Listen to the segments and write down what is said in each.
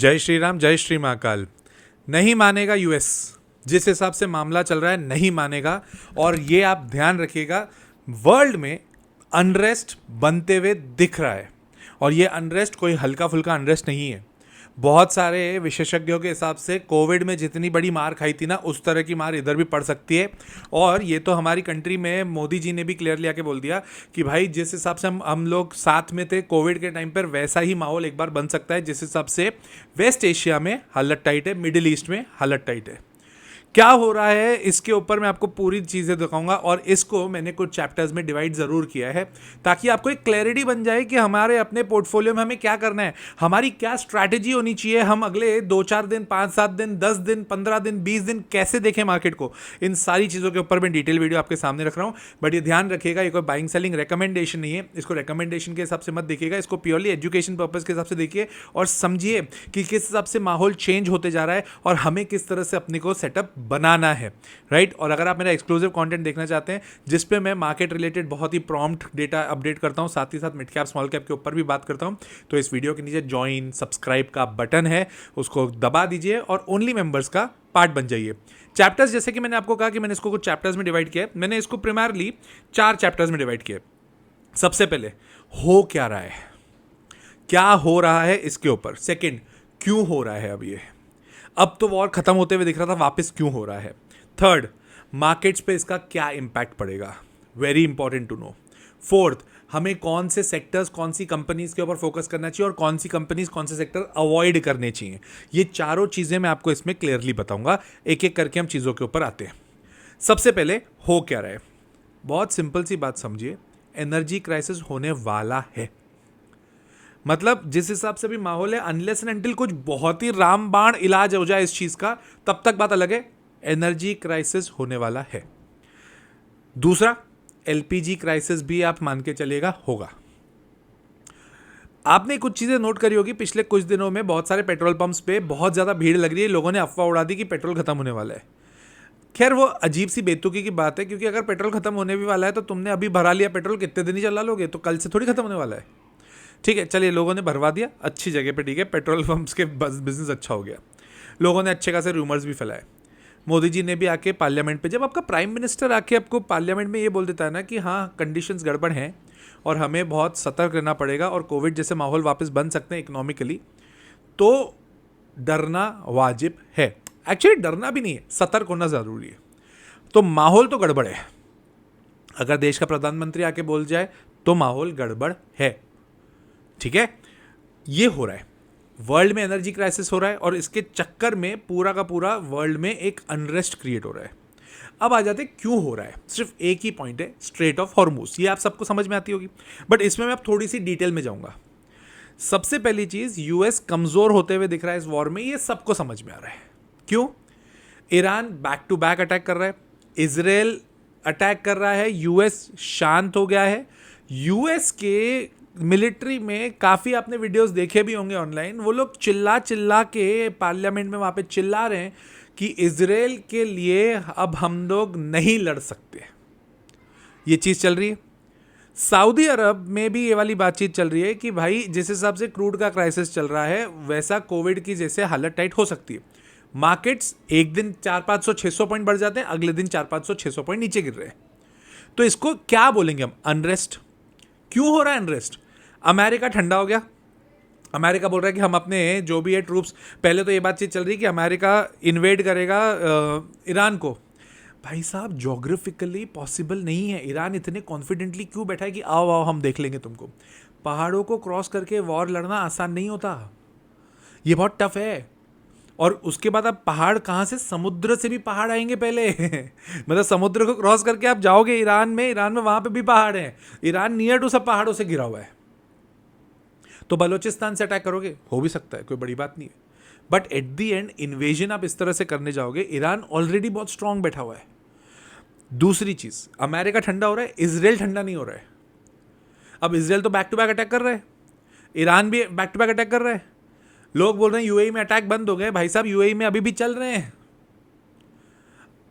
जय श्री राम, जय श्री महाकाल। नहीं मानेगा यूएस, जिस हिसाब से मामला चल रहा है नहीं मानेगा। और ये आप ध्यान रखिएगा, वर्ल्ड में अनरेस्ट बनते हुए दिख रहा है। और ये अनरेस्ट कोई हल्का फुल्का अनरेस्ट नहीं है। बहुत सारे विशेषज्ञों के हिसाब से कोविड में जितनी बड़ी मार खाई थी ना, उस तरह की मार इधर भी पड़ सकती है। और ये तो हमारी कंट्री में मोदी जी ने भी क्लियरली आके बोल दिया कि भाई जिस हिसाब से हम लोग साथ में थे कोविड के टाइम पर, वैसा ही माहौल एक बार बन सकता है। जिस हिसाब से वेस्ट एशिया में हालत टाइट है, मिडिल ईस्ट में हालत टाइट है। क्या हो रहा है इसके ऊपर मैं आपको पूरी चीज़ें दिखाऊंगा। और इसको मैंने कुछ चैप्टर्स में डिवाइड ज़रूर किया है ताकि आपको एक क्लैरिटी बन जाए कि हमारे अपने पोर्टफोलियो में हमें क्या करना है, हमारी क्या स्ट्रैटेजी होनी चाहिए। हम अगले 2-4 दिन, 5-7 दिन, 10 दिन, 15 दिन, 20 दिन कैसे देखें मार्केट को, इन सारी चीज़ों के ऊपर मैं डिटेल वीडियो आपके सामने रख रहा हूँ। बट ये ध्यान रखिएगा, ये कोई बाइंग सेलिंग रिकमेंडेशन नहीं है। इसको रिकमेंडेशन के हिसाब से मत देखिएगा, इसको प्योरली एजुकेशन पर्पज़ के हिसाब से देखिए और समझिए कि किस हिसाब से माहौल चेंज होते जा रहा है और हमें किस तरह से अपने को सेटअप बनाना है। राइट। और अगर आप मेरा एक्सक्लूसिव कंटेंट देखना चाहते हैं जिस पे मैं मार्केट रिलेटेड बहुत ही प्रॉम्प्ट डेटा अपडेट करता हूं, साथ ही साथ मिड कैप स्मॉल कैप के ऊपर भी बात करता हूं, तो इस वीडियो के नीचे ज्वाइन सब्सक्राइब का बटन है, उसको दबा दीजिए और ओनली मेंबर्स का पार्ट बन जाइए। चैप्टर्स, जैसे कि मैंने आपको कहा कि मैंने इसको कुछ चैप्टर्स में डिवाइड किया है। मैंने इसको प्राइमरली 4 चैप्टर्स में डिवाइड किया है। सबसे पहले हो क्या रहा है, क्या हो रहा है इसके ऊपर। सेकंड, क्यों हो रहा है, अब तो वॉर खत्म होते हुए दिख रहा था, वापस क्यों हो रहा है। थर्ड, मार्केट्स पे इसका क्या इंपैक्ट पड़ेगा, very important to know. Fourth, हमें कौन से सेक्टर्स, कौन सी कंपनीज के ऊपर फोकस करना चाहिए और कौन सी कंपनीज, कौन से सेक्टर अवॉइड करने चाहिए। ये चारों चीजें मैं आपको इसमें क्लियरली बताऊंगा। एक एक करके हम चीजों के ऊपर आते हैं। सबसे पहले हो क्या रहा है, बहुत सिंपल सी बात समझिए, एनर्जी क्राइसिस होने वाला है। मतलब जिस हिसाब से भी माहौल है, अनलेस एंड अनटिल कुछ बहुत ही रामबाण इलाज हो जाए इस चीज का, तब तक बात अलग है, एनर्जी क्राइसिस होने वाला है। दूसरा, एलपीजी क्राइसिस भी आप मान के चलिएगा होगा। आपने कुछ चीजें नोट करी होगी, पिछले कुछ दिनों में बहुत सारे पेट्रोल पंप्स पे बहुत ज्यादा भीड़ लग रही है, लोगों ने अफवाह उड़ा दी कि पेट्रोल खत्म होने वाला है। खैर वो अजीब सी बेतुकी की बात है, क्योंकि अगर पेट्रोल खत्म होने भी वाला है तो तुमने अभी भरा लिया पेट्रोल, कितने दिन ही चला लोगे, तो कल से थोड़ी खत्म होने वाला है। ठीक है, चलिए लोगों ने भरवा दिया अच्छी जगह पे, ठीक है, पेट्रोल पंप्स के बिजनेस अच्छा हो गया, लोगों ने अच्छे खासे रूमर्स भी फैलाए। मोदी जी ने भी आके पार्लियामेंट पे, जब आपका प्राइम मिनिस्टर आके आपको पार्लियामेंट में ये बोल देता है ना कि हाँ कंडीशंस गड़बड़ हैं और हमें बहुत सतर्क रहना पड़ेगा और कोविड जैसे माहौल वापस बन सकते हैं इकोनॉमिकली, तो डरना वाजिब है। एक्चुअली डरना भी नहीं है, सतर्क होना ज़रूरी है। तो माहौल तो गड़बड़ है, अगर देश का प्रधानमंत्री आके बोल जाए तो माहौल गड़बड़ है। ठीक है, ये हो रहा है, वर्ल्ड में एनर्जी क्राइसिस हो रहा है और इसके चक्कर में पूरा का पूरा वर्ल्ड में एक अनरेस्ट क्रिएट हो रहा है। अब आ जाते क्यों हो रहा है, सिर्फ एक ही पॉइंट है, स्ट्रेट ऑफ हॉर्मुज, ये आप सबको समझ में आती होगी, बट इसमें मैं अब थोड़ी सी डिटेल में जाऊंगा। सबसे पहली चीज, यूएस कमजोर होते हुए दिख रहा है इस वॉर में, ये सबको समझ में आ रहा है। क्यों? Iran back to back attack कर रहा है, इजराइल अटैक कर रहा है, यूएस शांत हो गया है। यूएस के मिलिट्री में काफ़ी आपने वीडियोस देखे भी होंगे ऑनलाइन, वो लोग चिल्ला चिल्ला के पार्लियामेंट में वहाँ पे चिल्ला रहे हैं कि इजराइल के लिए अब हम लोग नहीं लड़ सकते। ये चीज़ चल रही है। सऊदी अरब में भी ये वाली बातचीत चल रही है कि भाई जिस हिसाब से क्रूड का क्राइसिस चल रहा है, वैसा कोविड की जैसे हालत टाइट हो सकती है। मार्केट्स एक दिन 400-500-600 पॉइंट बढ़ जाते हैं, अगले दिन 400-500-600 पॉइंट नीचे गिर रहे हैं। तो इसको क्या बोलेंगे हम, अनरेस्ट। क्यों हो रहा है अनरेस्ट? अमेरिका ठंडा हो गया, अमेरिका बोल रहा है कि हम अपने जो भी है ट्रूप्स, पहले तो ये बातचीत चल रही है कि अमेरिका इन्वेड करेगा ईरान को। भाई साहब जोग्राफिकली पॉसिबल नहीं है। ईरान इतने कॉन्फिडेंटली क्यों बैठा है कि आओ आओ हम देख लेंगे तुमको। पहाड़ों को क्रॉस करके वॉर लड़ना आसान नहीं होता, ये बहुत टफ है। और उसके बाद आप पहाड़ कहाँ से, समुद्र से भी पहाड़ आएंगे पहले मतलब समुद्र को क्रॉस करके आप जाओगे ईरान में वहाँ पे भी पहाड़ हैं। ईरान नियर टू सब पहाड़ों से घिरा हुआ है। तो बलोचिस्तान से अटैक करोगे, हो भी सकता है, कोई बड़ी बात नहीं है, but at the and invasion आप इस तरह से करने जाओगे, ईरान ऑलरेडी बहुत स्ट्रांग बैठा हुआ है। दूसरी चीज, अमेरिका ठंडा हो रहा है, इजराइल ठंडा नहीं हो रहा है। अब इजराइल तो बैक टू बैक अटैक कर रहा है, ईरान भी बैक टू बैक अटैक कर रहा है। लोग बोल रहे हैं यूएई में अटैक बंद हो गए, भाई साहब यूएई में अभी भी चल रहे हैं।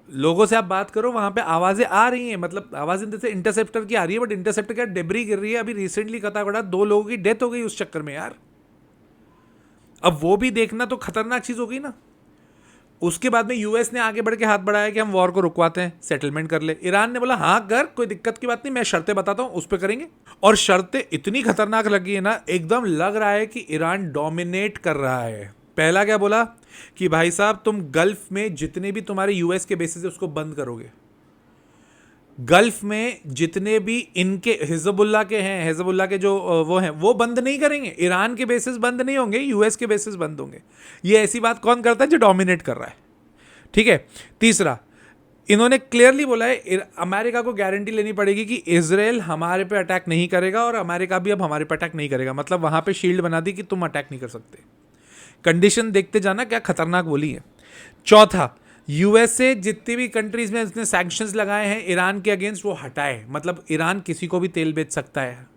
लोगों से आप बात करो, वहां पे आवाजें आ रही हैं, मतलब आवाजें जैसे इंटरसेप्टर की आ रही है, बट इंटरसेप्टर क्या डेब्री गिर रही है। अभी रिसेंटली कथा बड़ा 2 लोगों की डेथ हो गई उस चक्कर में यार। अब वो भी देखना तो खतरनाक चीज हो गई ना। उसके बाद में यूएस ने आगे बढ़ के हाथ बढ़ाया कि हम वॉर को रुकवाते हैं, सेटलमेंट कर ले। ईरान ने बोला हाँ कर, कोई दिक्कत की बात नहीं, मैं शर्तें बताता हूं, उस पर करेंगे। और शर्तें इतनी खतरनाक लगी है ना, एकदम लग रहा है कि ईरान डोमिनेट कर रहा है। पहला क्या बोला कि भाई साहब तुम गल्फ में जितने भी तुम्हारे यूएस के बेसिस है उसको बंद करोगे। गल्फ में जितने भी इनके हिजबुल्ला के हैं, हिजबुल्ला के जो वो हैं, वो बंद नहीं करेंगे। ईरान के बेसिस बंद नहीं होंगे, यूएस के बेसिस बंद होंगे। ये ऐसी बात कौन करता है? जो डोमिनेट कर रहा है। ठीक है। तीसरा, इन्होंने क्लियरली बोला है अमेरिका को गारंटी लेनी पड़ेगी कि इजराइल हमारे पे अटैक नहीं करेगा और अमेरिका भी अब हमारे पे अटैक नहीं करेगा। मतलब वहां पे शील्ड बना दी कि तुम अटैक नहीं कर सकते। कंडीशन देखते जाना क्या खतरनाक बोली है। चौथा, यूएसए जितनी भी कंट्रीज में इसने सैंक्शंस लगाए हैं ईरान के अगेंस्ट वो हटाए। मतलब ईरान किसी को भी तेल बेच सकता है।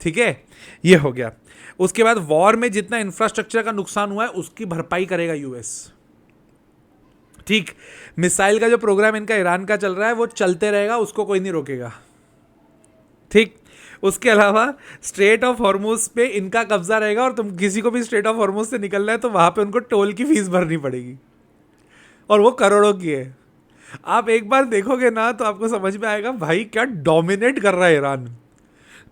ठीक है, ये हो गया। उसके बाद वॉर में जितना इंफ्रास्ट्रक्चर का नुकसान हुआ है उसकी भरपाई करेगा यूएस। ठीक, मिसाइल का जो प्रोग्राम इनका ईरान का चल रहा है वो चलते रहेगा, उसको कोई नहीं रोकेगा। ठीक, उसके अलावा स्ट्रेट ऑफ हॉर्मुज पे इनका कब्जा रहेगा और तुम किसी को भी स्ट्रेट ऑफ हॉर्मुज से निकलना है तो वहां पे उनको टोल की फीस भरनी पड़ेगी, और वो करोड़ों की है। आप एक बार देखोगे ना तो आपको समझ में आएगा भाई क्या डोमिनेट कर रहा है ईरान,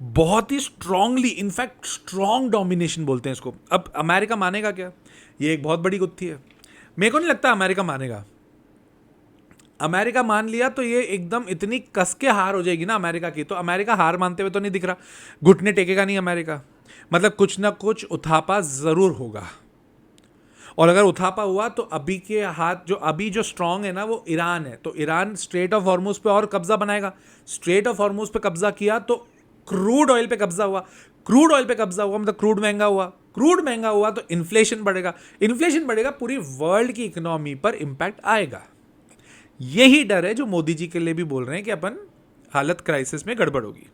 बहुत ही स्ट्रांगली। इनफैक्ट स्ट्रांग डोमिनेशन बोलते हैं इसको। अब अमेरिका मानेगा क्या? ये एक बहुत बड़ी गुत्थी है। मेरे को नहीं लगता अमेरिका मानेगा। अमेरिका मान लिया तो ये एकदम इतनी कस के हार हो जाएगी ना अमेरिका की। तो अमेरिका हार मानते हुए तो नहीं दिख रहा, घुटने टेकेगा नहीं अमेरिका। मतलब कुछ ना कुछ उथापा जरूर होगा, और अगर उथापा हुआ तो अभी के हाथ जो अभी जो स्ट्रांग है ना वो ईरान है। तो ईरान स्ट्रेट ऑफ हॉर्मुज पे और कब्जा बनाएगा। स्ट्रेट ऑफ हॉर्मुज पे कब्जा किया तो क्रूड ऑयल पे कब्जा हुआ। क्रूड ऑयल पे कब्जा हुआ मतलब क्रूड महंगा हुआ। क्रूड महंगा हुआ तो इन्फ्लेशन बढ़ेगा। इन्फ्लेशन बढ़ेगा, पूरी वर्ल्ड की इकोनॉमी पर इंपैक्ट आएगा। यही डर है जो मोदी जी के लिए भी बोल रहे हैं कि अपन हालत क्राइसिस में गड़बड़ होगी।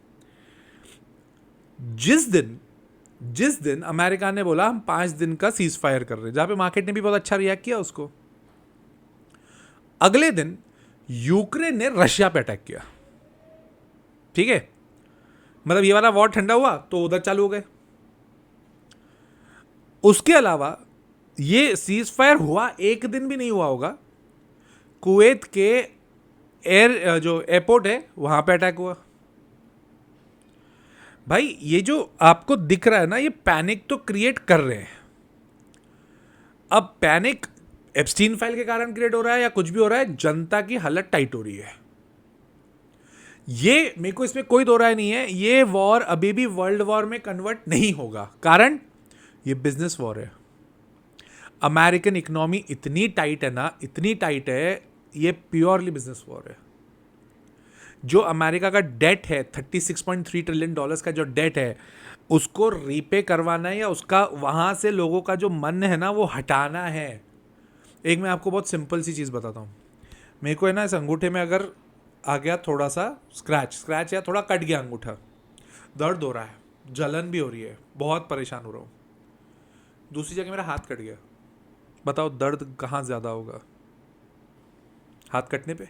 जिस दिन अमेरिका ने बोला हम 5 दिन का सीज फायर कर रहे हैं, जहां पे मार्केट ने भी बहुत अच्छा रिएक्ट किया उसको, अगले दिन यूक्रेन ने रशिया पे अटैक किया। ठीक है, मतलब ये वाला वॉर ठंडा हुआ तो उधर चालू हो गए। उसके अलावा ये सीज फायर हुआ एक दिन भी नहीं हुआ होगा, कुवैत के जो एयरपोर्ट है वहां पे अटैक हुआ। भाई ये जो आपको दिख रहा है ना, ये पैनिक तो क्रिएट कर रहे हैं। अब पैनिक एप्स्टीन फाइल के कारण क्रिएट हो रहा है या कुछ भी हो रहा है, जनता की हालत टाइट हो रही है। ये मेरे को इसमें कोई दो राय नहीं है। ये वॉर अभी भी वर्ल्ड वॉर में कन्वर्ट नहीं होगा, कारण ये बिजनेस वॉर है। अमेरिकन इकोनॉमी इतनी टाइट है ना, इतनी टाइट है, ये प्योरली बिजनेस वॉर है। जो अमेरिका का डेट है 36.3 ट्रिलियन डॉलर्स का जो डेट है, उसको रीपे करवाना है या उसका वहाँ से लोगों का जो मन है ना वो हटाना है। एक मैं आपको बहुत सिंपल सी चीज़ बताता हूँ। मेरे को है ना इस अंगूठे में अगर आ गया थोड़ा सा स्क्रैच या थोड़ा कट गया अंगूठा, दर्द हो रहा है, जलन भी हो रही है, बहुत परेशान हो रहा हूँ। दूसरी जगह मेरा हाथ कट गया, बताओ दर्द कहाँ ज़्यादा होगा? हाथ कटने पे।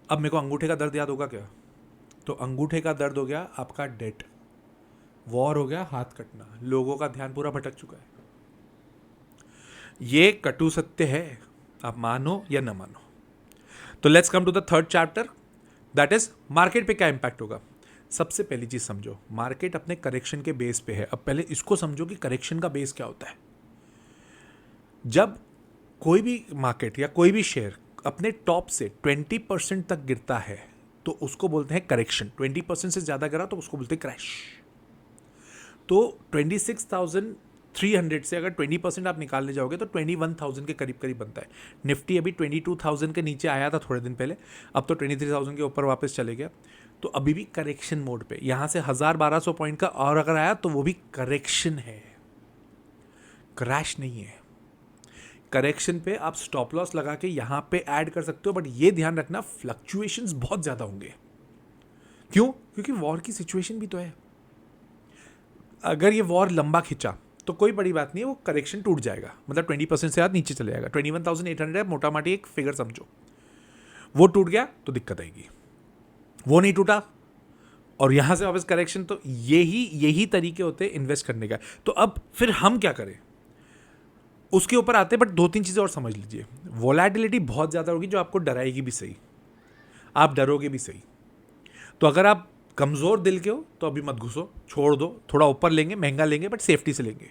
अब मेरे को अंगूठे का दर्द याद होगा क्या? तो अंगूठे का दर्द हो गया आपका डेट, वॉर हो गया हाथ कटना, लोगों का ध्यान पूरा भटक चुका है। ये कटु सत्य है, आप मानो या न मानो। तो let's come to the third chapter, that is market पे क्या इंपैक्ट होगा। सबसे पहली चीज समझो, मार्केट अपने करेक्शन के बेस पे है। अब पहले इसको समझो कि करेक्शन का बेस क्या होता है। जब कोई भी मार्केट या कोई भी शेयर अपने टॉप से 20% तक गिरता है तो उसको बोलते हैं करेक्शन। 20% से ज़्यादा गिरा तो उसको बोलते हैं क्रैश। तो 26,300 से अगर 20% आप निकालने जाओगे तो 21,000 के करीब करीब बनता है। निफ्टी अभी 22,000 के नीचे आया था थोड़े दिन पहले, अब तो 23,000 के ऊपर वापस चले गया। तो अभी भी करेक्शन मोड पे, यहाँ से 1,000-1,200 पॉइंट का और अगर आया तो वो भी करेक्शन है, क्रैश नहीं है। करेक्शन पे आप स्टॉप लॉस लगा के यहाँ पे ऐड कर सकते हो, बट ये ध्यान रखना फ्लक्चुएशंस बहुत ज़्यादा होंगे। क्यों? क्योंकि वॉर की सिचुएशन भी तो है। अगर ये वॉर लंबा खिंचा तो कोई बड़ी बात नहीं है, वो करेक्शन टूट जाएगा, मतलब 20% से नीचे चले जाएगा। 21,800 है मोटा माटी एक फिगर समझो, वो टूट गया तो दिक्कत आएगी। वो नहीं टूटा और यहाँ से वापस करेक्शन, तो यही तरीके होते हैं इन्वेस्ट करने का। तो अब फिर हम क्या करें? उसके ऊपर आते हैं, बट 2-3 चीज़ें और समझ लीजिए। वोलेटिलिटी बहुत ज़्यादा होगी जो आपको डराएगी भी सही, आप डरोगे भी सही। तो अगर आप कमज़ोर दिल के हो तो अभी मत घुसो, छोड़ दो, थोड़ा ऊपर लेंगे, महंगा लेंगे बट सेफ्टी से लेंगे।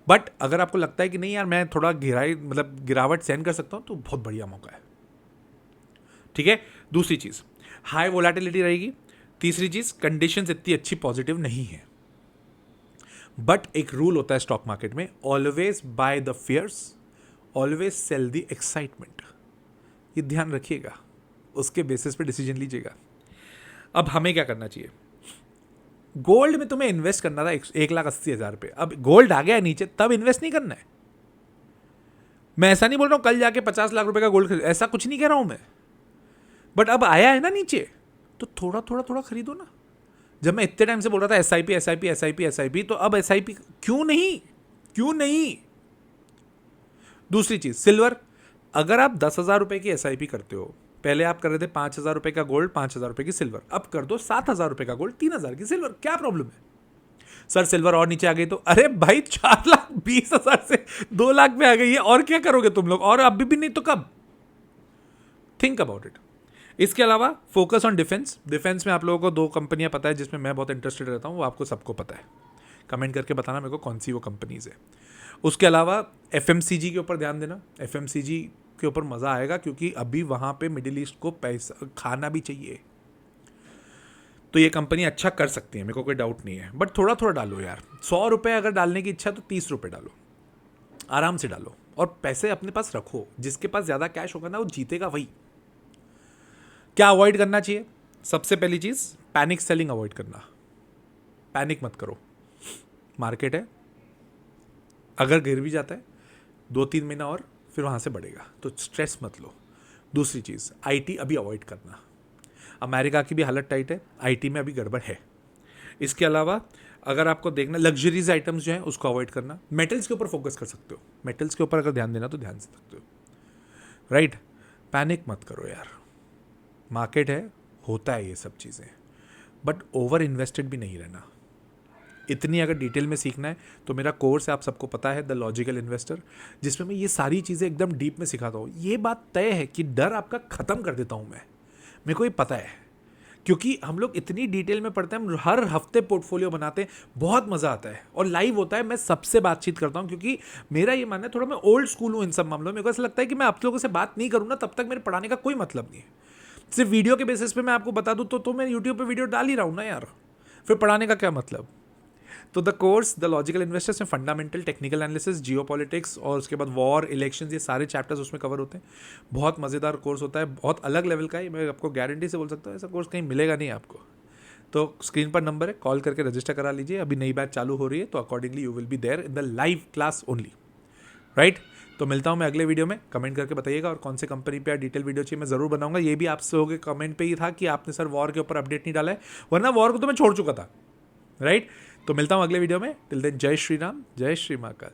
बट अगर आपको लगता है कि नहीं यार मैं थोड़ा गिरावट सहन कर सकता हूँ, तो बहुत बढ़िया मौका है। ठीक है। दूसरी चीज़, हाई वोलेटिलिटी रहेगी। तीसरी चीज़, कंडीशंस इतनी अच्छी पॉजिटिव नहीं है। बट एक रूल होता है स्टॉक मार्केट में, always buy the fears, always sell the excitement. ये ध्यान रखिएगा, उसके बेसिस पे डिसीजन लीजिएगा। अब हमें क्या करना चाहिए? गोल्ड में तुम्हें इन्वेस्ट करना था 1,80,000 पे, अब गोल्ड आ गया है नीचे, तब इन्वेस्ट नहीं करना है। मैं ऐसा नहीं बोल रहा हूं कल जाके 50 लाख रुपए का गोल्ड खरीद, ऐसा कुछ नहीं कह रहा हूं मैं। बट अब आया है ना नीचे, तो थोड़ा थोड़ा थोड़ा खरीदो ना। जब मैं इतने टाइम से बोल रहा था SIP SIP SIP SIP, तो अब SIP क्यों नहीं, क्यों नहीं? दूसरी चीज, सिल्वर। अगर आप 10,000 रुपए की SIP करते हो, पहले आप कर रहे थे 5,000 रुपए का गोल्ड, 5,000 रुपए की सिल्वर, अब कर दो 7,000 रुपए का गोल्ड, 3,000 की सिल्वर, क्या प्रॉब्लम है? सर सिल्वर और नीचे आ गई तो, अरे भाई 4,20,000 से 2 लाख में आ गई है, और क्या करोगे तुम लोग? और अभी भी नहीं तो कब? Think about it. इसके अलावा फोकस ऑन डिफेंस। डिफेंस में आप लोगों को 2 कंपनियां पता है जिसमें मैं बहुत इंटरेस्टेड रहता हूं, वो आपको सबको पता है। कमेंट करके बताना मेरे को कौन सी वो कंपनीज है। उसके अलावा FMCG के ऊपर ध्यान देना। FMCG के ऊपर मज़ा आएगा, क्योंकि अभी वहाँ पे मिडिल ईस्ट को पैसा खाना भी चाहिए, तो ये कंपनी अच्छा कर सकती है, मेरे को कोई डाउट नहीं है। बट थोड़ा थोड़ा डालो यार, 100 रुपये अगर डालने की इच्छा तो 30 रुपये डालो, आराम से डालो, और पैसे अपने पास रखो। जिसके पास ज़्यादा कैश होगा ना, वो जीतेगा वही। क्या अवॉइड करना चाहिए? सबसे पहली चीज़, पैनिक सेलिंग अवॉइड करना। पैनिक मत करो, मार्केट है, अगर गिर भी जाता है 2-3 महीना और फिर वहाँ से बढ़ेगा, तो स्ट्रेस मत लो। दूसरी चीज़, IT अभी अवॉइड करना। अमेरिका की भी हालत टाइट है, IT में अभी गड़बड़ है। इसके अलावा अगर आपको देखना, लग्जरीज आइटम्स जो हैं उसको अवॉइड करना। मेटल्स के ऊपर फोकस कर सकते हो, मेटल्स के ऊपर अगर ध्यान देना तो ध्यान दे सकते हो, राइट। पैनिक मत करो यार, मार्केट है, होता है ये सब चीज़ें, बट ओवर इन्वेस्टेड भी नहीं रहना। इतनी अगर डिटेल में सीखना है तो मेरा कोर्स है, आप सबको पता है, द लॉजिकल इन्वेस्टर, जिसमें मैं ये सारी चीज़ें एकदम डीप में सिखाता हूँ। ये बात तय है कि डर आपका ख़त्म कर देता हूँ मैं, मेरे को ये पता है, क्योंकि हम लोग इतनी डिटेल में पढ़ते हैं, हम हर हफ्ते पोर्टफोलियो बनाते हैं, बहुत मज़ा आता है, और लाइव होता है, मैं सबसे बातचीत करता हूँ, क्योंकि मेरा ये मानना है, थोड़ा मैं ओल्ड स्कूल हूँ इन सब मामलों में। मेरे को ऐसा लगता है कि मैं आप लोगों से बात नहीं करूँ ना, तब तक मेरे पढ़ाने का कोई मतलब नहीं है। सिर्फ वीडियो के बेसिस पे मैं आपको बता दूँ तो मैं यूट्यूब पे वीडियो डाल ही रहा हूँ ना यार, फिर पढ़ाने का क्या मतलब? तो the course the logical investors में fundamental, technical analysis, geopolitics, और उसके बाद वॉर, इलेक्शंस, ये सारे चैप्टर्स उसमें कवर होते हैं। बहुत मज़ेदार कोर्स होता है, बहुत अलग लेवल का है, मैं आपको गारंटी से बोल सकता हूँ ऐसा कोर्स कहीं मिलेगा नहीं आपको। तो स्क्रीन पर नंबर है, कॉल करके रजिस्टर करा लीजिए। अभी नई बैच चालू हो रही है, तो accordingly you will be there in the live class only, right. तो मिलता हूँ मैं अगले वीडियो में। कमेंट करके बताइएगा, और कौन से कंपनी पे डिटेल वीडियो चाहिए मैं ज़रूर बनाऊंगा। ये भी आपसे हो गए कमेंट पे ही था कि आपने सर वॉर के ऊपर अपडेट नहीं डाला है, वरना वॉर को तो मैं छोड़ चुका था, राइट। तो मिलता हूँ अगले वीडियो में। टिल देन, जय श्री राम, जय श्री महाकाल।